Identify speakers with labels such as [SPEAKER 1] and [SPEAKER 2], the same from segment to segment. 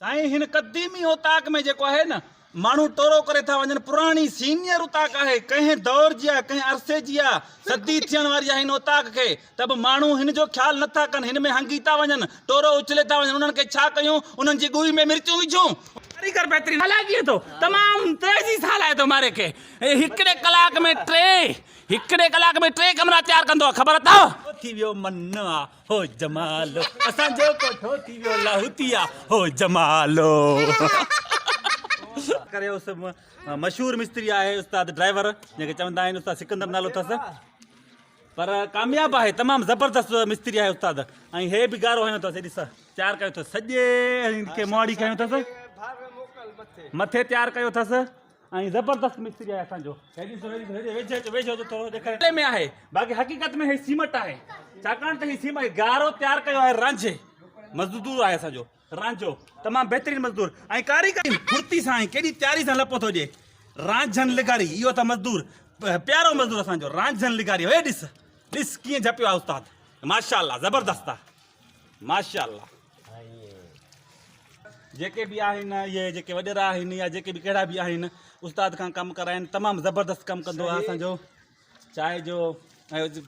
[SPEAKER 1] ऐं हिन क़दीमी उताक में जेको आहे न माण्हू टोरो करे था वञनि पुराणी सीनियर उताक आहे कंहिं दौर जी आहे कंहिं अरसे जी आहे सदी थियण वारी आहे हिन उताक खे त बि माण्हू हिन जो ख़्यालु नथा कनि हिन में हंगी था वञनि टोरो उछले था वञनि उन्हनि खे छा कयूं उन्हनि जी ॻुई में मिर्चूं विझूं कारीगर बहितरीन हलाकीअ थो तमामु तेज़ी सां हलाए थो मारे खे हिकिड़े कलाक में टे कमरा तयारु कंदो आहे ख़बर अथव थी वियो मन आहे हो जमालो असांजो कोठो थी वियो लाहूती आहे हो जमालो करे उस मशहूर मिस्त्री आहे उस्ताद ड्राइवर जंहिंखे चवंदा आहिनि उस्ताद सिकंदर नालो अथसि पर कामयाबु आहे तमामु ज़बरदस्त मिस्त्री आहे उस्ताद ऐं हे बि गारो हयो अथसि ॾिस तयारु कयो अथसि सॼे हिनखे मोहाड़ी कयो अथसि मथे तयारु कयो अथसि ऐं ज़बरदस्त मिस्त्री आहे असांजो वेझो में आहे बाक़ी हक़ीक़त में हे सीमट आहे छाकाणि त हीउ सीमट गारो तयारु कयो आहे रांझे मज़दूर आहे असांजो रांझो तमामु बहितरीनु मज़दूर ऐं कारीगर फुर्ती सां केॾी तयारी सां लपो थो ॾिए रांझन लिगारी इहो त मज़दूर प्यारो मज़दूर असांजो रांझन लिगारी हे ॾिस कीअं झपियो आहे उस्ताद माशाअल्लाह ज़बरदस्त आहे माशाअल्लाह जेके बि आहिनि इहे जेके वॾेरा आहिनि या जेके बि कहिड़ा बि आहिनि उस्ताद खां कमु कराइनि तमामु ज़बरदस्त कमु कंदो आहे असांजो चाहे जो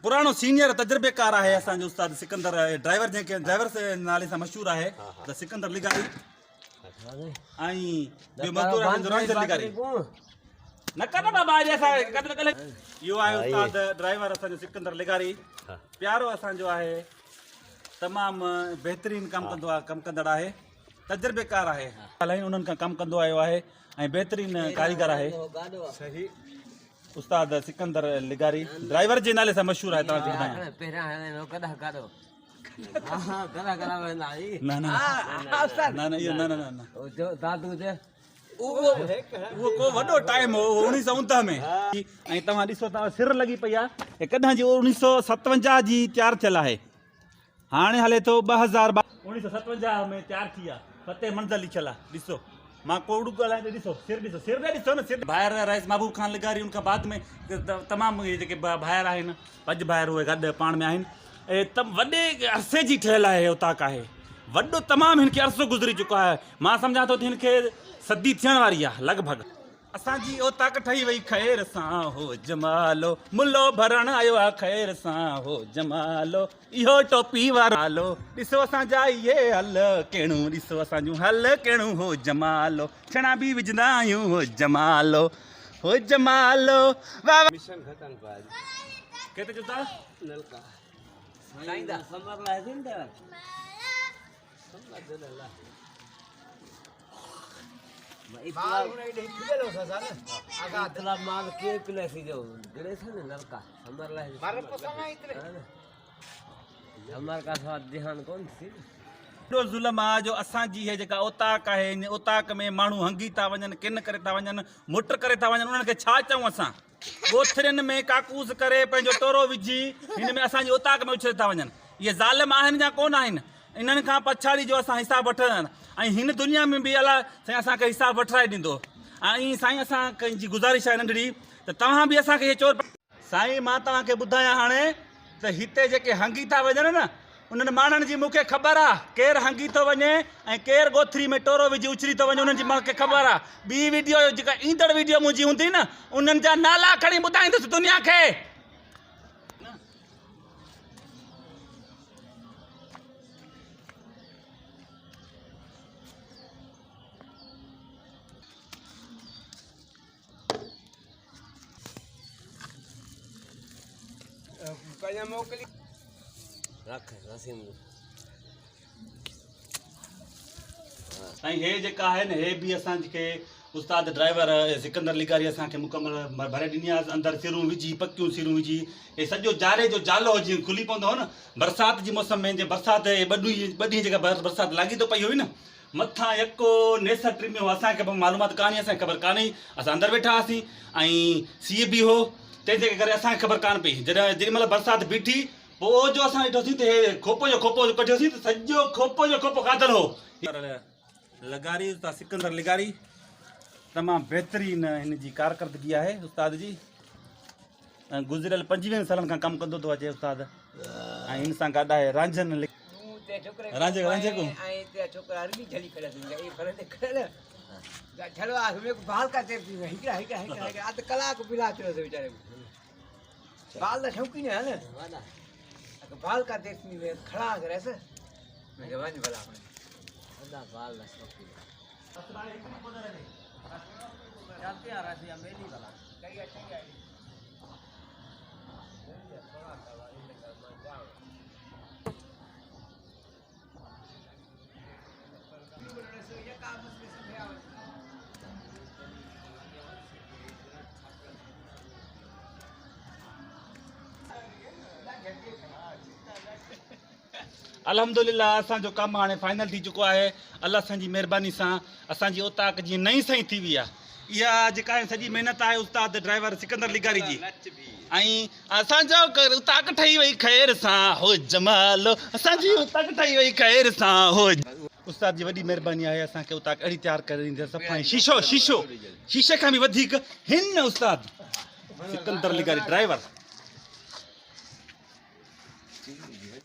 [SPEAKER 1] पुराणो सीनियर तजुर्बेकार आहे असांजो उस्ताद सिकंदर ड्राइवर जंहिंखे ड्राइवर नाले सां मशहूरु आहे त सिकंदर लिगारी ऐं ॿियो मज़दूर आहे लिगारी न कर बाबा इहो आहे उस्ताद ड्राइवर असांजो सिकंदर लिगारी प्यारो असांजो आहे तमामु बहितरीनु कमु कंदड़ आहे तजुर्बेकार आहे इलाही उन्हनि खां कमु कंदो आयो आहे ऐं बहितरीनु कारीगर आहे उस्ताद सिकंदर लिगारी ड्राइवर जे नाले सां मशहूरु आहे उहो को वॾो टाइम हो 1959 में ऐं तव्हां ॾिसो तव्हां सिर लॻी पई आहे कॾहिं जी 1957 जी तयारु थियल आहे हाणे हले थो 1957 में तयारु थी आहे फतेह मंज़िल लिखियल आहे ॾिसो मां कोड़ू ॻाल्हायां त ॾिसो सिर ॾिसो न सिर ॿाहिरि रईस महबूब खान लिगारी उनखां बाद में तमामु इहे जेके ॿाहिरि आहिनि पंज ॿाहिरि उहे गॾु पाण में आहिनि ऐं वॾे अरसे जी ठहियलु आहे उताक आहे वॾो तमामु हिनखे अरसो गुज़री चुको आहे मां सम्झां थो त हिनखे सदी थियण वारी आहे लॻभॻि असांजी ओताक ठही वई ख़ैर सां हो जमालो मुलो भरण आयो आहे ख़ैर सां हो जमालो इहो टोपी वारो ॾिसो असांजा इहे हल कहिड़ो ॾिसो असांजूं हल कहिड़ो हो जमालो छणा बि विझंदा आहियूं हो जमालो वाह मिशन ख़तम केते चुता नलका साईंदा समर लाए जिंदा ज़ुल्म आहे जो असांजी इहा जेका ओताक आहे इन ओताक में माण्हू हंगी था वञनि किन करे था वञनि मुट करे था वञनि उन्हनि खे छा चऊं असां ॻोठरियुनि में काकूस करे पंहिंजो टोरो विझी हिन में असांजी ओताक में उछरे था वञनि इहे ज़ालिम आहिनि या कोन आहिनि इन्हनि खां पछाड़ी जो असां हिसाब वठंदा ऐं हिन दुनिया में बि अलाह साईं असांखे हिसाब वठराए ॾींदो ऐं साईं असां कंहिंजी गुज़ारिश आहे नंढड़ी त तव्हां बि असांखे इहे चोर साईं मां तव्हांखे ॿुधायां हाणे त हिते जेके हंगी था वञनि न उन्हनि माण्हुनि जी मूंखे ख़बर आहे केरु हंगी थो वञे ऐं केरु ॻोथरी में टोरो विझी उछरी थो वञे उन्हनि जी मूंखे ख़बर आहे ॿी वीडियो जेका ईंदड़ वीडियो मुंहिंजी हूंदी न उन्हनि जा नाला खणी ॿुधाईंदुसि दुनिया खे ऐं हे जेका आहे न हे बि असांखे उस्ताद ड्राइवर सिकंदर लिगारी असांखे मुकमल भरे ॾिनी आहे अंदरि सिरूं विझी पकियूं सिरूं विझी हे सॼो जारे जो जालो जीअं खुली पवंदो न बरसाति जी मौसम में जीअं बरसाति ॿ ॾींहं जेका बरसाति लॻी थो पई हुई न मथां यको नेसर ट्रिमियो असांखे मालूमात कान्हे असांखे ख़बर कान्हे असां अंदरि वेठा हुआसीं ऐं सीउ बि हो तंहिंजे करे असांखे ख़बर कान पई जेॾीमहिल बरसाति बीठी पोइ जो असां ॾिठोसीं त हे खोपो जो कढियोसीं त सॼो खोपो जो खोपो खाधल हो लिगारी उस्ताद सिकंदर लिगारी तमामु बहितरीनु हिन जी कारकर्दगी आहे उस्ताद जी गुज़िरियल 25 सालनि खां कमु कंदो थो अचे उस्ताद ऐं हिन सां गॾु आहे रांझन रांझे रांझे को
[SPEAKER 2] आई ते छोकरा अरबी झली खड़ा थी ए फरे ते खड़ा चलो आ में को बाल का ते हिकड़ा अध कलाक बिला चलो से बेचारे बाल दा शौकीन है ना बाल का देख में खड़ा करे से मैं जवान भला अपने बाल दा शौकीन चलते आ रहा है मेली वाला कई
[SPEAKER 1] अल्हम्दुलिल्लाह असांजो कमु हाणे फाइनल थी चुको आहे अल्लाह असांजी महिरबानी सां असांजी ओताक जीअं नई सही थी वई आहे इहा जेका आहे सॼी महिनत आहे उस्ताद ड्राइवर सिकंदर लिगारी जी ऐं असांजो उताक ठही वई ख़ैर सां हो जमालो असांजी उताक ठही वई ख़ैर सां हो उस्ताद जी वॾी महिरबानी आहे असांखे उताक अहिड़ी तयारु करे ॾींदी सफ़ाई शीशे खां बि वधीक हिन उस्ताद सिकंदर लिगारी ड्राइवर